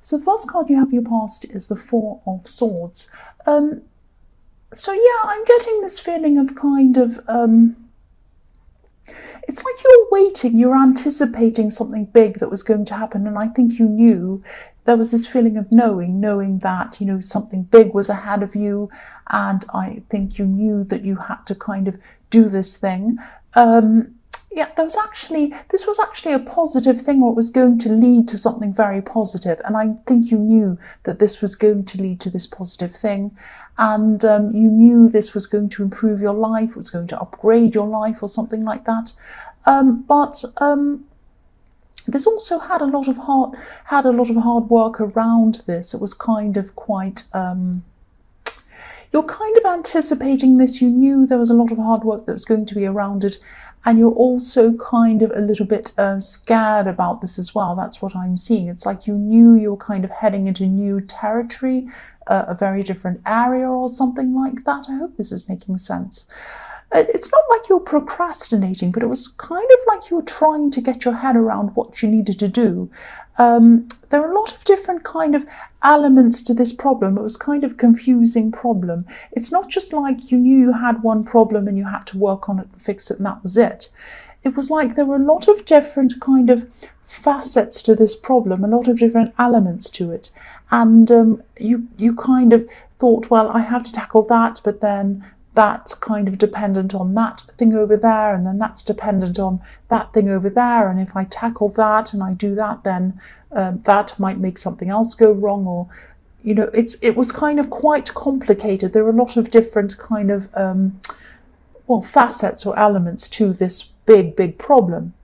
So the first card you have for your past is the Four of Swords. So yeah, I'm getting this feeling of kind of, it's like you're waiting, you're anticipating something big that was going to happen. And I think you knew, there was this feeling of knowing that, you know, something big was ahead of you. And I think you knew that you had to kind of do this thing. Yeah, this was actually a positive thing, or it was going to lead to something very positive. And I think you knew that this was going to lead to this positive thing. And you knew this was going to improve your life, it was going to upgrade your life or something like that. But this also had a lot of hard work around this. It was kind of quite, you're kind of anticipating this. You knew there was a lot of hard work that was going to be around it. And you're also kind of a little bit scared about this as well. That's what I'm seeing. It's like you knew you were kind of heading into new territory, a very different area or something like that. I hope this is making sense. It's not like you're procrastinating, but it was kind of like you were trying to get your head around what you needed to do. There are a lot of different kind of elements to this problem. It was kind of a confusing problem. It's not just like you knew you had one problem and you had to work on it and fix it and that was it. It was like there were a lot of different kind of facets to this problem, a lot of different elements to it. And you kind of thought, well, I have to tackle that, but then that's kind of dependent on that thing over there, and then that's dependent on that thing over there. And if I tackle that and I do that, then that might make something else go wrong. Or, you know, it was kind of quite complicated. There were a lot of different kind of, facets or elements to this big problem.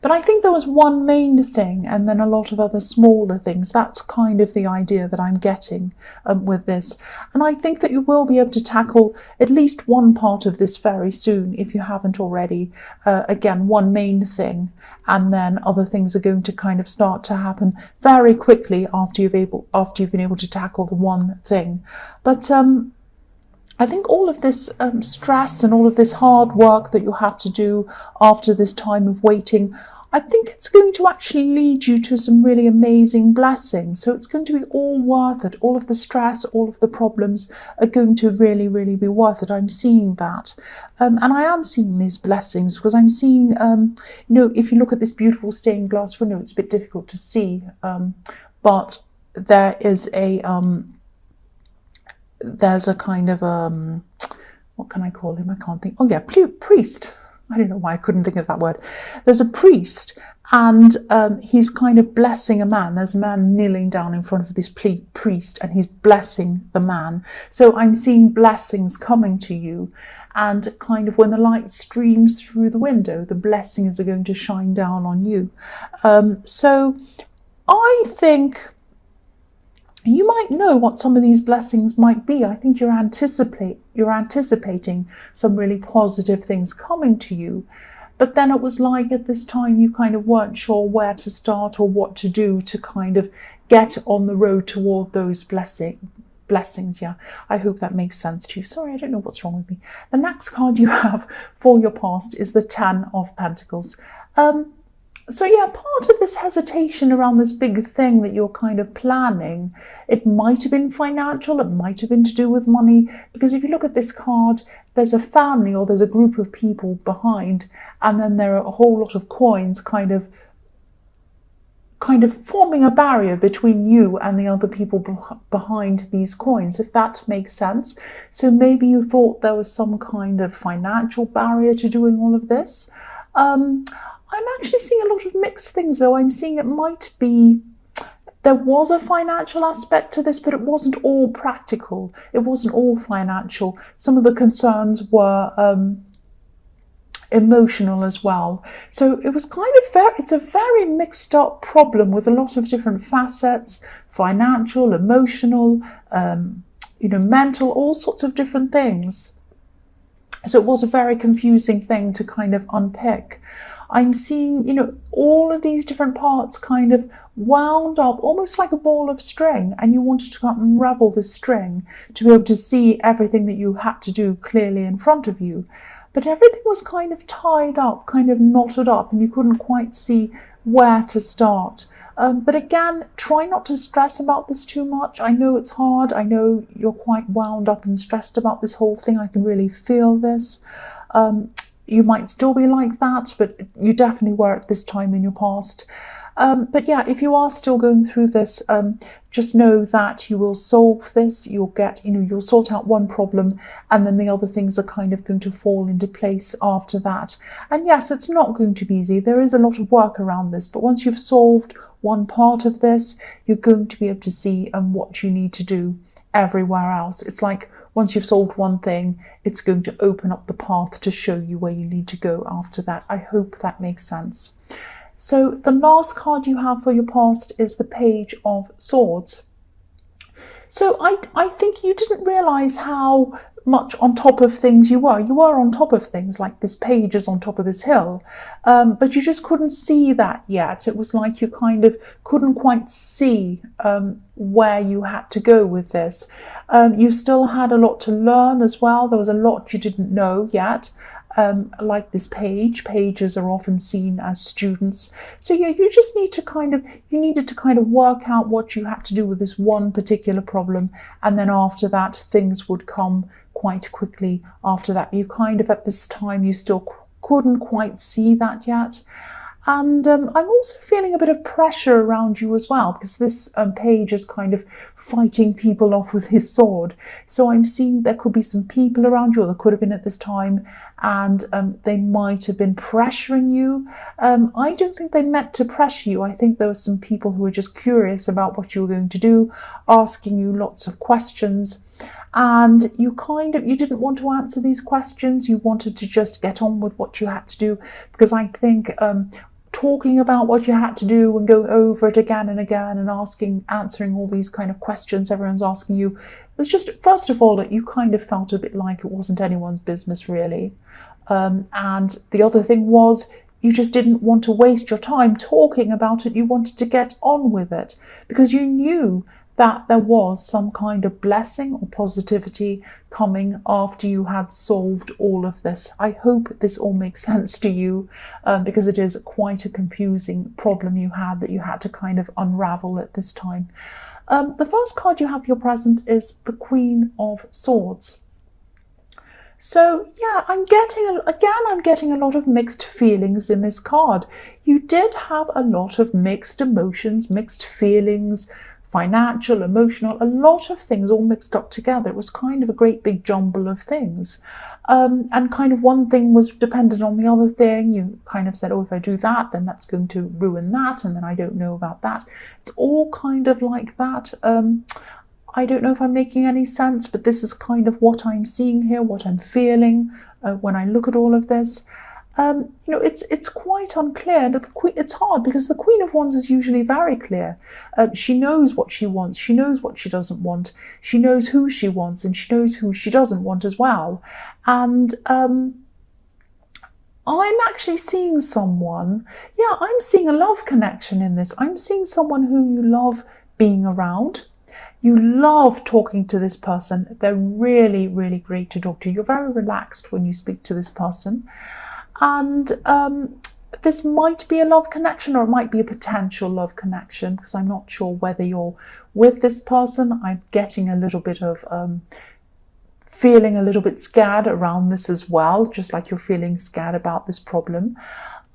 But I think there was one main thing and then a lot of other smaller things. That's kind of the idea that I'm getting with this. And I think that you will be able to tackle at least one part of this very soon, if you haven't already. Again, one main thing, and then other things are going to kind of start to happen very quickly after you've been able to tackle the one thing. But I think all of this stress and all of this hard work that you'll have to do after this time of waiting, I think it's going to actually lead you to some really amazing blessings. So it's going to be all worth it. All of the stress, all of the problems are going to really, really be worth it. I'm seeing that. And I am seeing these blessings because I'm seeing, if you look at this beautiful stained glass window, it's a bit difficult to see. But there is there's a kind of, what can I call him? I can't think. Oh yeah, priest. I don't know why I couldn't think of that word. There's a priest, and he's kind of blessing a man. There's a man kneeling down in front of this priest, and he's blessing the man. So I'm seeing blessings coming to you, and kind of when the light streams through the window, the blessings are going to shine down on you. So I think you might know what some of these blessings might be. I think you're anticipating some really positive things coming to you. But then it was like at this time you kind of weren't sure where to start or what to do to kind of get on the road toward those blessings. Yeah, I hope that makes sense to you. Sorry, I don't know what's wrong with me. The next card you have for your past is the Ten of Pentacles. So yeah, part of this hesitation around this big thing that you're kind of planning, it might have been financial, it might have been to do with money, because if you look at this card, there's a family or there's a group of people behind, and then there are a whole lot of coins kind of forming a barrier between you and the other people behind these coins, if that makes sense. So maybe you thought there was some kind of financial barrier to doing all of this. I'm actually seeing a lot of mixed things though. I'm seeing it might be, there was a financial aspect to this, but it wasn't all practical. It wasn't all financial. Some of the concerns were emotional as well. So it was kind of it's a very mixed up problem with a lot of different facets, financial, emotional, mental, all sorts of different things. So it was a very confusing thing to kind of unpick. I'm seeing, all of these different parts kind of wound up almost like a ball of string, and you wanted to unravel the string to be able to see everything that you had to do clearly in front of you. But everything was kind of tied up, kind of knotted up, and you couldn't quite see where to start. But again, try not to stress about this too much. I know it's hard. I know you're quite wound up and stressed about this whole thing. I can really feel this. You might still be like that, but you definitely were at this time in your past. But yeah, if you are still going through this, just know that you will solve this. You'll get, you'll sort out one problem, and then the other things are kind of going to fall into place after that. And yes, it's not going to be easy. There is a lot of work around this, but once you've solved one part of this, you're going to be able to see what you need to do everywhere else. It's like once you've solved one thing, it's going to open up the path to show you where you need to go after that. I hope that makes sense. So the last card you have for your past is the Page of Swords. So I think you didn't realise how much on top of things you were. You were on top of things, like this page is on top of this hill, but you just couldn't see that yet. It was like you kind of couldn't quite see where you had to go with this. You still had a lot to learn as well. There was a lot you didn't know yet. Like this page, pages are often seen as students. So yeah, you just need to needed to kind of work out what you had to do with this one particular problem. And then after that, things would come quite quickly after that. You kind of, at this time, you still couldn't quite see that yet. And I'm also feeling a bit of pressure around you as well, because this page is kind of fighting people off with his sword. So I'm seeing there could be some people around you, or there could have been at this time, and they might have been pressuring you. I don't think they meant to pressure you. I think there were some people who were just curious about what you were going to do, asking you lots of questions. And you didn't want to answer these questions. You wanted to just get on with what you had to do, because I think talking about what you had to do and going over it again and again and answering all these kind of questions everyone's asking you, was just, first of all, that you kind of felt a bit like it wasn't anyone's business really. And the other thing was, you just didn't want to waste your time talking about it. You wanted to get on with it, because you knew that there was some kind of blessing or positivity coming after you had solved all of this. I hope this all makes sense to you, because it is quite a confusing problem you had that you had to kind of unravel at this time. The first card you have for your present is the Queen of Swords. So yeah, I'm getting a lot of mixed feelings in this card. You did have a lot of mixed emotions, mixed feelings, financial, emotional, a lot of things all mixed up together. It was kind of a great big jumble of things. And kind of one thing was dependent on the other thing. You kind of said, oh, if I do that, then that's going to ruin that, and then I don't know about that. It's all kind of like that. I don't know if I'm making any sense, but this is kind of what I'm seeing here, what I'm feeling when I look at all of this. It's quite unclear. It's hard because the Queen of Wands is usually very clear. She knows what she wants. She knows what she doesn't want. She knows who she wants, and she knows who she doesn't want as well. And I'm actually seeing someone. Yeah, I'm seeing a love connection in this. I'm seeing someone who you love being around. You love talking to this person. They're really, really great to talk to. You're very relaxed when you speak to this person. And this might be a love connection, or it might be a potential love connection, because I'm not sure whether you're with this person. I'm getting a little bit of feeling a little bit scared around this as well, just like you're feeling scared about this problem.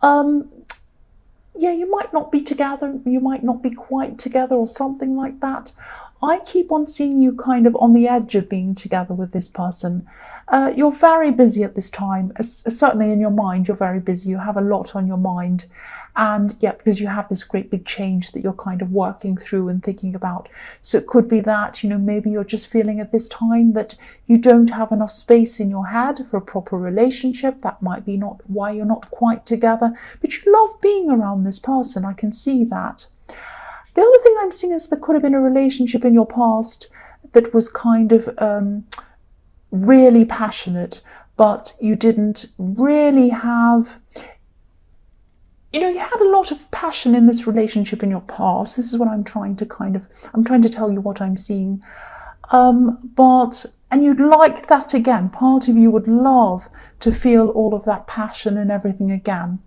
Yeah, you might not be together, you might not be quite together, or something like that. I keep on seeing you kind of on the edge of being together with this person. You're very busy at this time. Certainly in your mind, you're very busy. You have a lot on your mind. And yeah, because you have this great big change that you're kind of working through and thinking about. So it could be that, maybe you're just feeling at this time that you don't have enough space in your head for a proper relationship. That might be not why you're not quite together. But you love being around this person. I can see that. The other thing I'm seeing is there could have been a relationship in your past that was kind of really passionate, but you didn't really have, you had a lot of passion in this relationship in your past. This is what I'm trying to tell you what I'm seeing. And you'd like that again. Part of you would love to feel all of that passion and everything again.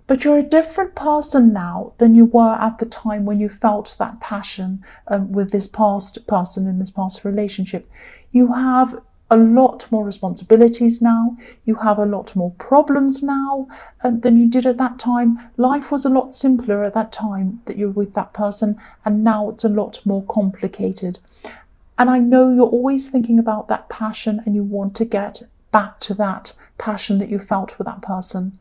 But you're a different person now than you were at the time when you felt that passion with this past person in this past relationship. You have a lot more responsibilities now. You have a lot more problems now than you did at that time. Life was a lot simpler at that time that you were with that person, and now it's a lot more complicated. And I know you're always thinking about that passion and you want to get back to that passion that you felt with that person.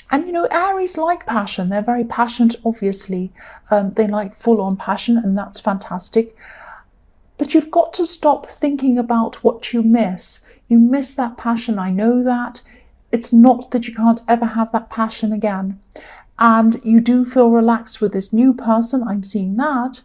And you know, Aries like passion. They're very passionate, obviously. They like full-on passion, and that's fantastic. But you've got to stop thinking about what you miss. You miss that passion, I know that. It's not that you can't ever have that passion again. And you do feel relaxed with this new person, I'm seeing that.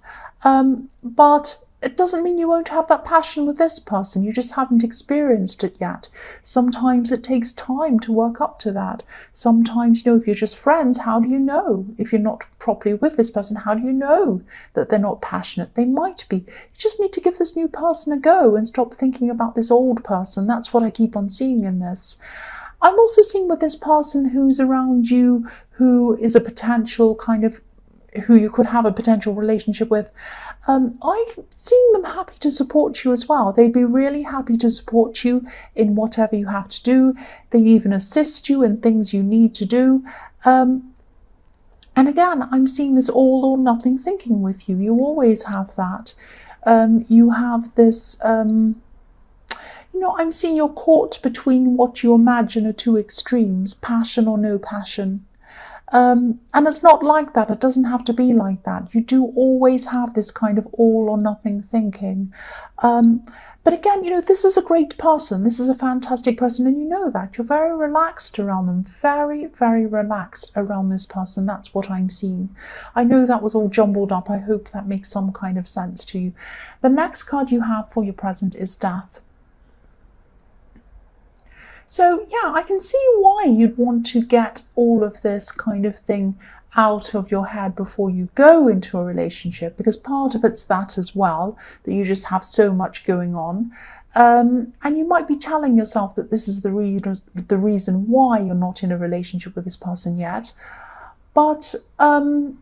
But it doesn't mean you won't have that passion with this person. You just haven't experienced it yet. Sometimes it takes time to work up to that. Sometimes, you know, if you're just friends, how do you know? If you're not properly with this person, how do you know that they're not passionate? They might be. You just need to give this new person a go and stop thinking about this old person. That's what I keep on seeing in this. I'm also seeing with this person who's around you, who is a potential kind of, who you could have a potential relationship with. I'm seeing them happy to support you as well. They'd be really happy to support you in whatever you have to do. They even assist you in things you need to do. And again, I'm seeing this all or nothing thinking with you. You always have that. You have this, you know, I'm seeing you're caught between what you imagine are two extremes, passion or no passion. And it's not like that. It doesn't have to be like that. You do always have this kind of all or nothing thinking. But again, you know, this is a great person. This is a fantastic person, and you know that. You're very relaxed around them. Very, very relaxed around this person. That's what I'm seeing. I know that was all jumbled up. I hope that makes some kind of sense to you. The next card you have for your present is Death. So yeah, I can see why you'd want to get all of this kind of thing out of your head before you go into a relationship, because part of it's that as well, that you just have so much going on. And you might be telling yourself that this is the reason why you're not in a relationship with this person yet. But I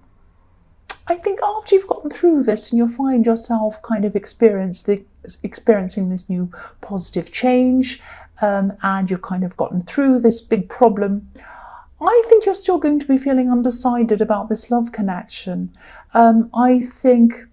think after you've gotten through this and you'll find yourself kind of experiencing this new positive change, and you've kind of gotten through this big problem, I think you're still going to be feeling undecided about this love connection. I think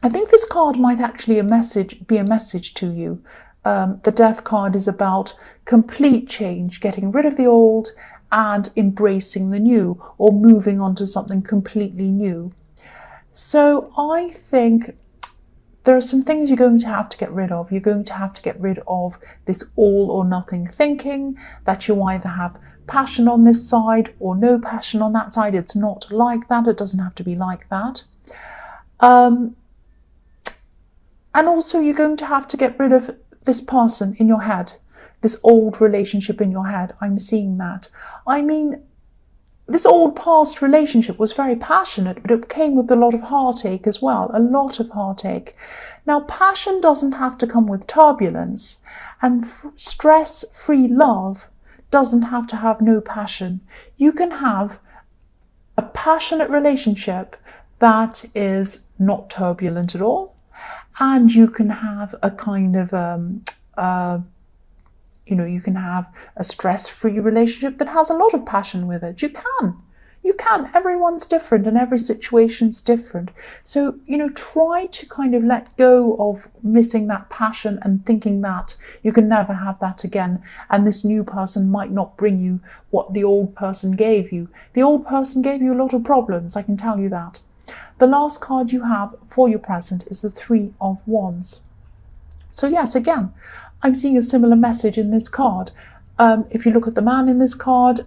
this card might actually be a message to you. The Death card is about complete change, getting rid of the old and embracing the new, or moving on to something completely new. So I think there are some things you're going to have to get rid of. You're going to have to get rid of this all or nothing thinking, that you either have passion on this side or no passion on that side. It's not like that. It doesn't have to be like that. And also you're going to have to get rid of this person in your head, this old relationship in your head. I'm seeing that. I mean, this old past relationship was very passionate, but it came with a lot of heartache as well, a lot of heartache. Now, passion doesn't have to come with turbulence, and stress-free love doesn't have to have no passion. You can have a passionate relationship that is not turbulent at all, and you can have a kind of you can have a stress-free relationship that has a lot of passion with it. You can. Everyone's different and every situation's different. So, try to kind of let go of missing that passion and thinking that you can never have that again. And this new person might not bring you what the old person gave you. The old person gave you a lot of problems, I can tell you that. The last card you have for your present is the Three of Wands. So yes, again, I'm seeing a similar message in this card. If you look at the man in this card,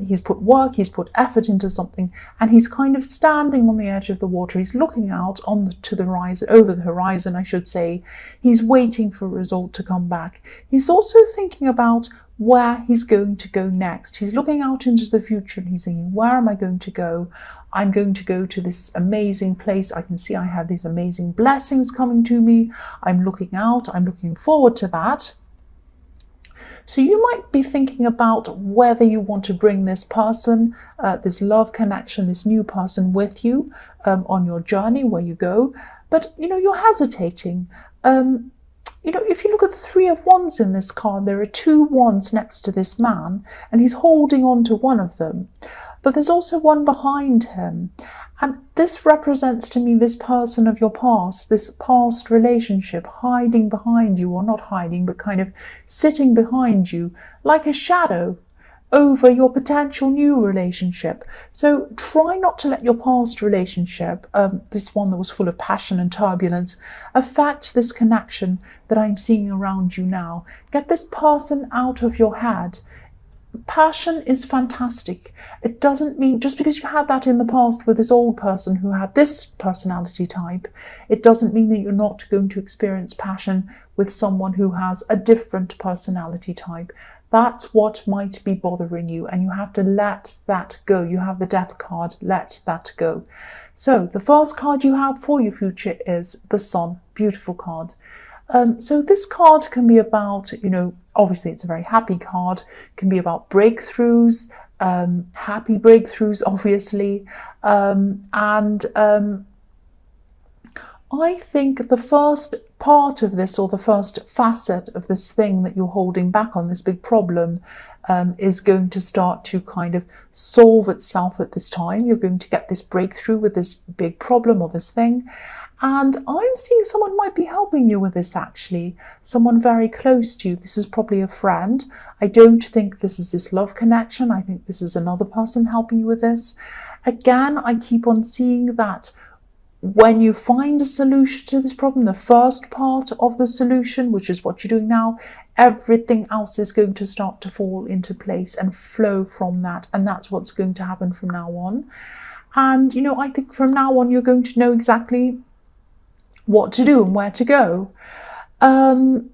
he's put work, he's put effort into something, and he's kind of standing on the edge of the water. He's looking out over the horizon, I should say. He's waiting for a result to come back. He's also thinking about where he's going to go next. He's looking out into the future and he's thinking, where am I going to go? I'm going to go to this amazing place. I can see I have these amazing blessings coming to me. I'm looking out. I'm looking forward to that. So you might be thinking about whether you want to bring this person, this love connection, this new person with you on your journey where you go. But, you're hesitating. If you look at the Three of Wands in this card, there are two wands next to this man, and he's holding on to one of them. But there's also one behind him. And this represents to me this person of your past, this past relationship hiding behind you, or not hiding, but kind of sitting behind you like a shadow over your potential new relationship. So try not to let your past relationship, this one that was full of passion and turbulence, affect this connection that I'm seeing around you now. Get this person out of your head. Passion is fantastic. It doesn't mean, just because you had that in the past with this old person who had this personality type, it doesn't mean that you're not going to experience passion with someone who has a different personality type. That's what might be bothering you, and you have to let that go. You have the Death card, let that go. So the first card you have for your future is the Sun. Beautiful card. So this card can be about, obviously it's a very happy card, it can be about breakthroughs, happy breakthroughs, obviously. I think the first part of this, or the first facet of this thing that you're holding back on, this big problem, is going to start to kind of solve itself at this time. You're going to get this breakthrough with this big problem or this thing. And I'm seeing someone might be helping you with this, actually. Someone very close to you. This is probably a friend. I don't think this is this love connection. I think this is another person helping you with this. Again, I keep on seeing that when you find a solution to this problem, the first part of the solution, which is what you're doing now, everything else is going to start to fall into place and flow from that. And that's what's going to happen from now on. And, I think from now on, you're going to know exactly what to do and where to go. The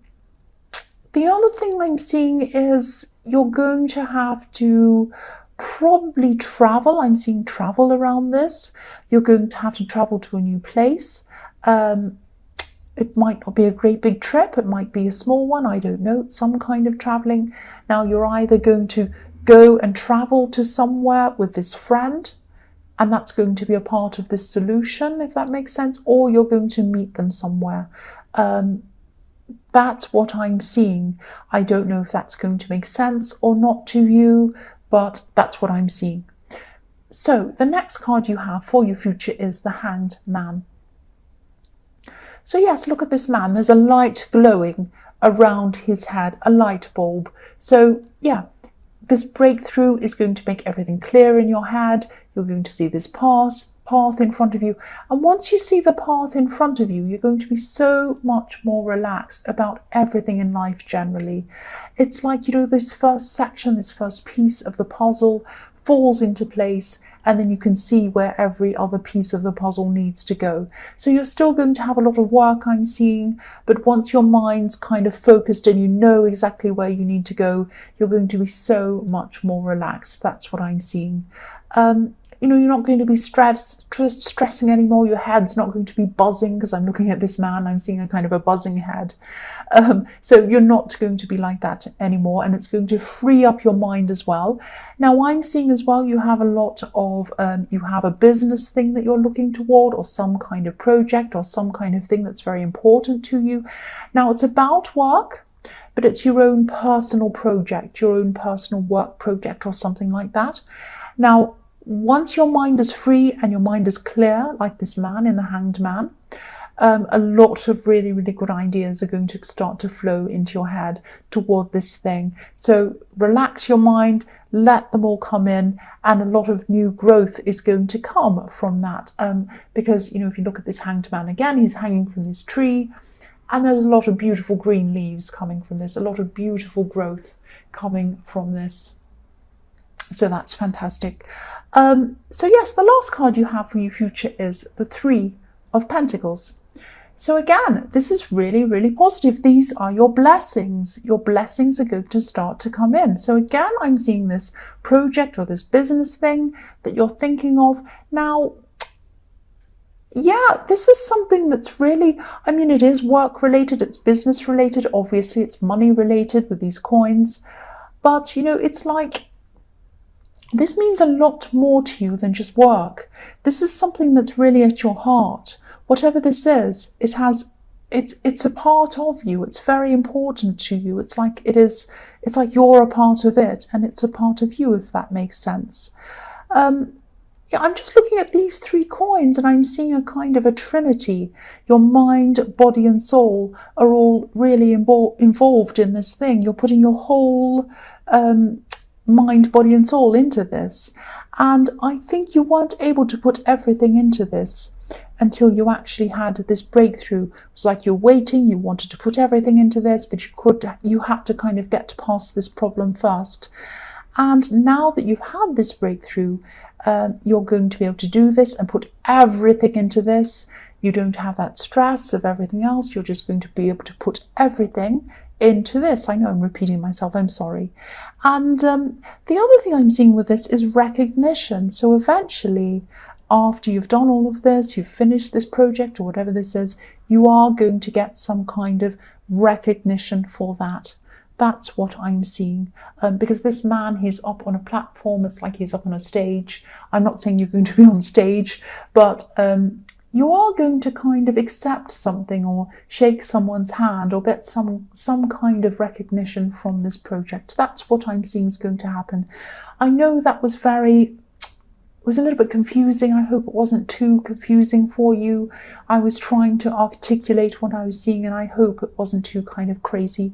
other thing I'm seeing is you're going to have to probably travel. I'm seeing travel around this. You're going to have to travel to a new place. It might not be a great big trip. It might be a small one. I don't know. It's some kind of traveling. Now you're either going to go and travel to somewhere with this friend, and that's going to be a part of this solution, if that makes sense, or you're going to meet them somewhere. That's what I'm seeing. I don't know if that's going to make sense or not to you, but that's what I'm seeing. So the next card you have for your future is the Hanged Man. So yes, look at this man. There's a light glowing around his head, a light bulb. So yeah, this breakthrough is going to make everything clear in your head. You're going to see this path in front of you. And once you see the path in front of you, you're going to be so much more relaxed about everything in life generally. It's like, this first section, this first piece of the puzzle falls into place, and then you can see where every other piece of the puzzle needs to go. So you're still going to have a lot of work, I'm seeing, but once your mind's kind of focused and you know exactly where you need to go, you're going to be so much more relaxed. That's what I'm seeing. You're not going to be stressing anymore. Your head's not going to be buzzing, because I'm looking at this man, I'm seeing a kind of a buzzing head. So you're not going to be like that anymore, and it's going to free up your mind as well. Now I'm seeing as well, you have a lot of, you have a business thing that you're looking toward, or some kind of project, or some kind of thing that's very important to you. Now it's about work, but it's your own personal project, your own personal work project, or something like that. Now, once your mind is free and your mind is clear, like this man in the Hanged Man, a lot of really, really good ideas are going to start to flow into your head toward this thing. So relax your mind, let them all come in, and a lot of new growth is going to come from that. Because, if you look at this Hanged Man again, he's hanging from this tree, and there's a lot of beautiful green leaves coming from this, a lot of beautiful growth coming from this. So that's fantastic. So yes, the last card you have for your future is the Three of Pentacles. So again, this is really, really positive. These are your blessings. Your blessings are going to start to come in. So again, I'm seeing this project or this business thing that you're thinking of. Now, Yeah, this is something that's really, I mean, it is work related, it's business related, obviously, it's money related with these coins. But, it's like this means a lot more to you than just work. This is something that's really at your heart. Whatever this is, it's a part of you. It's very important to you. It's like you're a part of it and it's a part of you, if that makes sense. Yeah, I'm just looking at these three coins and I'm seeing a kind of a trinity. Your mind, body, and soul are all really involved in this thing. You're putting your whole mind, body, and soul into this. And I think you weren't able to put everything into this until you actually had this breakthrough. It was like you're waiting, you wanted to put everything into this, but you had to kind of get past this problem first. And now that you've had this breakthrough, you're going to be able to do this and put everything into this. You don't have that stress of everything else. You're just going to be able to put everything into this. I know I'm repeating myself, I'm sorry. And the other thing I'm seeing with this is recognition. So eventually, after you've done all of this, you've finished this project or whatever this is, you are going to get some kind of recognition for that. That's what I'm seeing. Because this man, he's up on a platform. It's like he's up on a stage. I'm not saying you're going to be on stage, but you are going to kind of accept something or shake someone's hand or get some kind of recognition from this project. That's what I'm seeing is going to happen. I know that was a little bit confusing. I hope it wasn't too confusing for you. I was trying to articulate what I was seeing and I hope it wasn't too kind of crazy.